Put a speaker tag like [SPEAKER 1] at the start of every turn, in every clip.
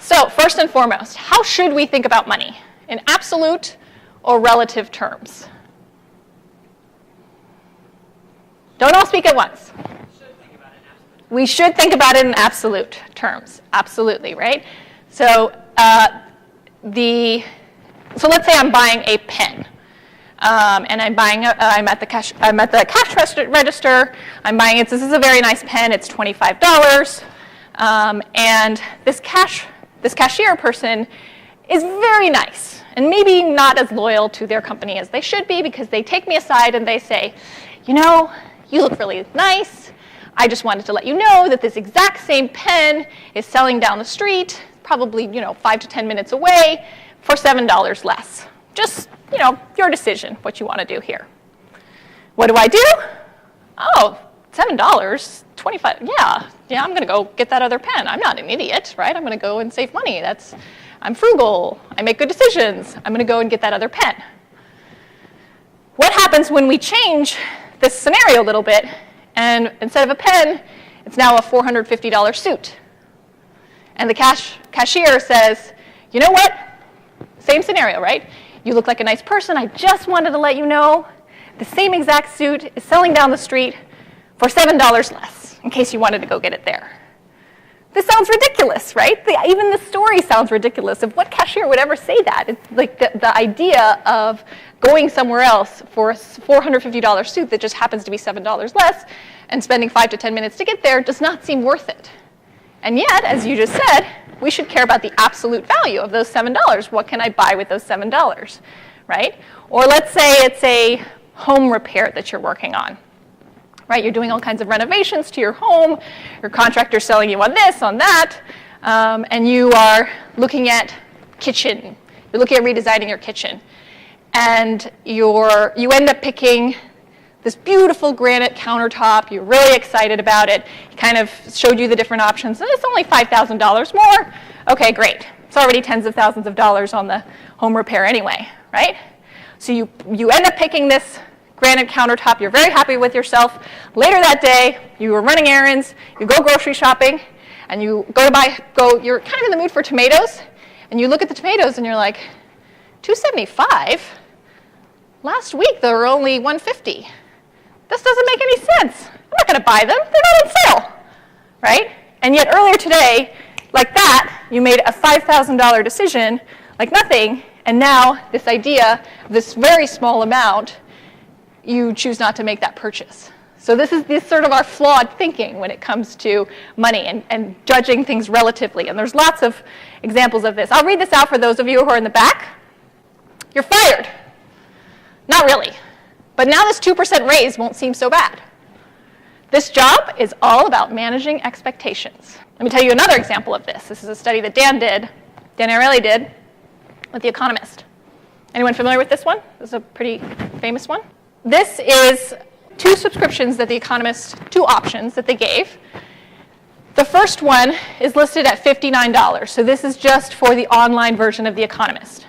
[SPEAKER 1] So first and foremost, how should we think about money? In absolute or relative terms? Don't all speak at once. We should think about it in absolute terms. Absolutely, right? So so let's say I'm buying a pen. And I'm at the cash register. I'm buying it. This is a very nice pen. It's $25. And this cashier person is very nice and maybe not as loyal to their company as they should be, because they take me aside and they say, you know, you look really nice. I just wanted to let you know that this exact same pen is selling down the street, probably 5 to 10 minutes away, for $7 less. Just, your decision, what you want to do here. What do I do? Oh, $7, 25, yeah, I'm going to go get that other pen. I'm not an idiot, right? I'm going to go and save money. I'm frugal. I make good decisions. I'm going to go and get that other pen. What happens when we change this scenario a little bit, and instead of a pen, it's now a $450 suit? And the cashier says, you know what? Same scenario, right? You look like a nice person. I just wanted to let you know the same exact suit is selling down the street for $7 less, in case you wanted to go get it there. This sounds ridiculous, right? Even the story sounds ridiculous. If what cashier would ever say that? It's like the idea of going somewhere else for a $450 suit that just happens to be $7 less and spending 5 to 10 minutes to get there does not seem worth it. And yet, as you just said, we should care about the absolute value of those $7. What can I buy with those $7, right? Or let's say it's a home repair that you're working on. Right, you're doing all kinds of renovations to your home, your contractor's selling you on this, on that, and you are looking at kitchen. You're looking at redesigning your kitchen. And you end up picking this beautiful granite countertop. You're really excited about it. He kind of showed you the different options. And it's only $5,000 more. Okay, great. It's already tens of thousands of dollars on the home repair anyway, right? So you end up picking this granite countertop. You're very happy with yourself. Later that day, you were running errands, you go grocery shopping, and you you're kind of in the mood for tomatoes, and you look at the tomatoes and you're like, $2.75? Last week they were only $1.50. This doesn't make any sense. I'm not going to buy them. They're not on sale, right? And yet earlier today, like that, you made a $5,000 decision, like nothing, and now this idea, this very small amount, you choose not to make that purchase. So this is sort of our flawed thinking when it comes to money and judging things relatively. And there's lots of examples of this. I'll read this out for those of you who are in the back. You're fired. Not really. But now this 2% raise won't seem so bad. This job is all about managing expectations. Let me tell you another example of this. This is a study that Dan Ariely did with The Economist. Anyone familiar with this one? This is a pretty famous one. This is two subscriptions that The Economist, two options that they gave. The first one is listed at $59. So this is just for the online version of The Economist.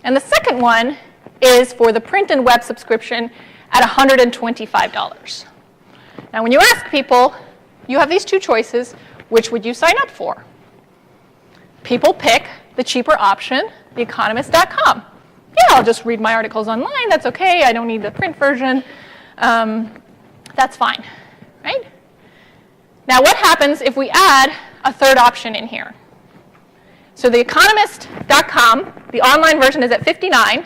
[SPEAKER 1] And the second one is for the print and web subscription at $125. Now, when you ask people, you have these two choices, which would you sign up for? People pick the cheaper option, theeconomist.com. Yeah, I'll just read my articles online. That's okay. I don't need the print version. That's fine, right? Now, what happens if we add a third option in here? So theeconomist.com, the online version is at $59.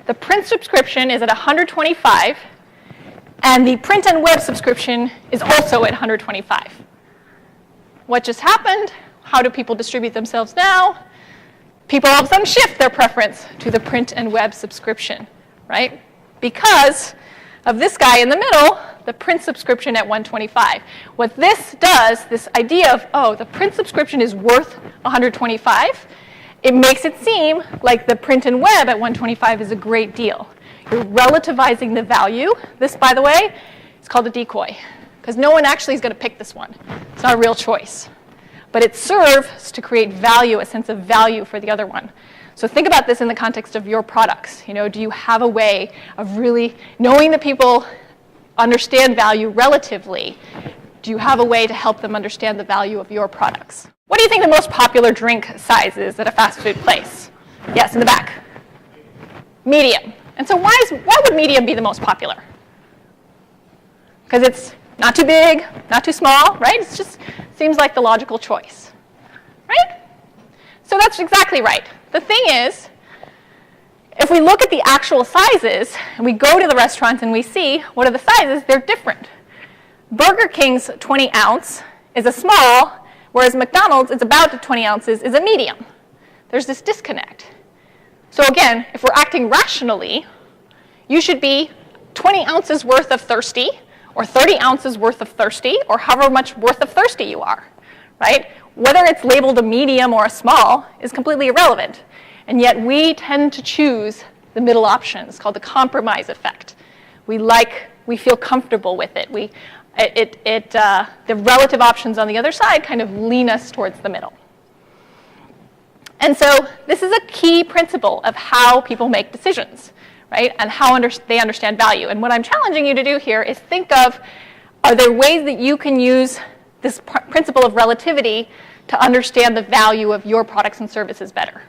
[SPEAKER 1] The print subscription is at $125. And the print and web subscription is also at $125. What just happened? How do people distribute themselves now? People all of a sudden shift their preference to the print and web subscription, right? Because of this guy in the middle, the print subscription at $125. What this does, this idea of, oh, the print subscription is worth $125, it makes it seem like the print and web at $125 is a great deal. You're relativizing the value. This, by the way, is called a decoy, because no one actually is going to pick this one. It's not a real choice. But it serves to create value, a sense of value for the other one. So think about this in the context of your products. Do you have a way of really knowing that people understand value relatively? Do you have a way to help them understand the value of your products? What do you think the most popular drink size is at a fast food place? Yes, in the back. Medium. And so why would medium be the most popular? Because it's not too big, not too small, right? It just seems like the logical choice, right? So that's exactly right. The thing is, if we look at the actual sizes, and we go to the restaurants and we see what are the sizes, they're different. Burger King's 20 ounce is a small, whereas McDonald's, it's about 20 ounces, is a medium. There's this disconnect. So again, if we're acting rationally, you should be 20 ounces worth of thirsty, or 30 ounces worth of thirsty, or however much worth of thirsty you are, right? Whether it's labeled a medium or a small is completely irrelevant. And yet we tend to choose the middle option. It's called the compromise effect. We feel comfortable with it. The relative options on the other side kind of lean us towards the middle. And so this is a key principle of how people make decisions, right? And how they understand value. And what I'm challenging you to do here is think of, are there ways that you can use this principle of relativity to understand the value of your products and services better?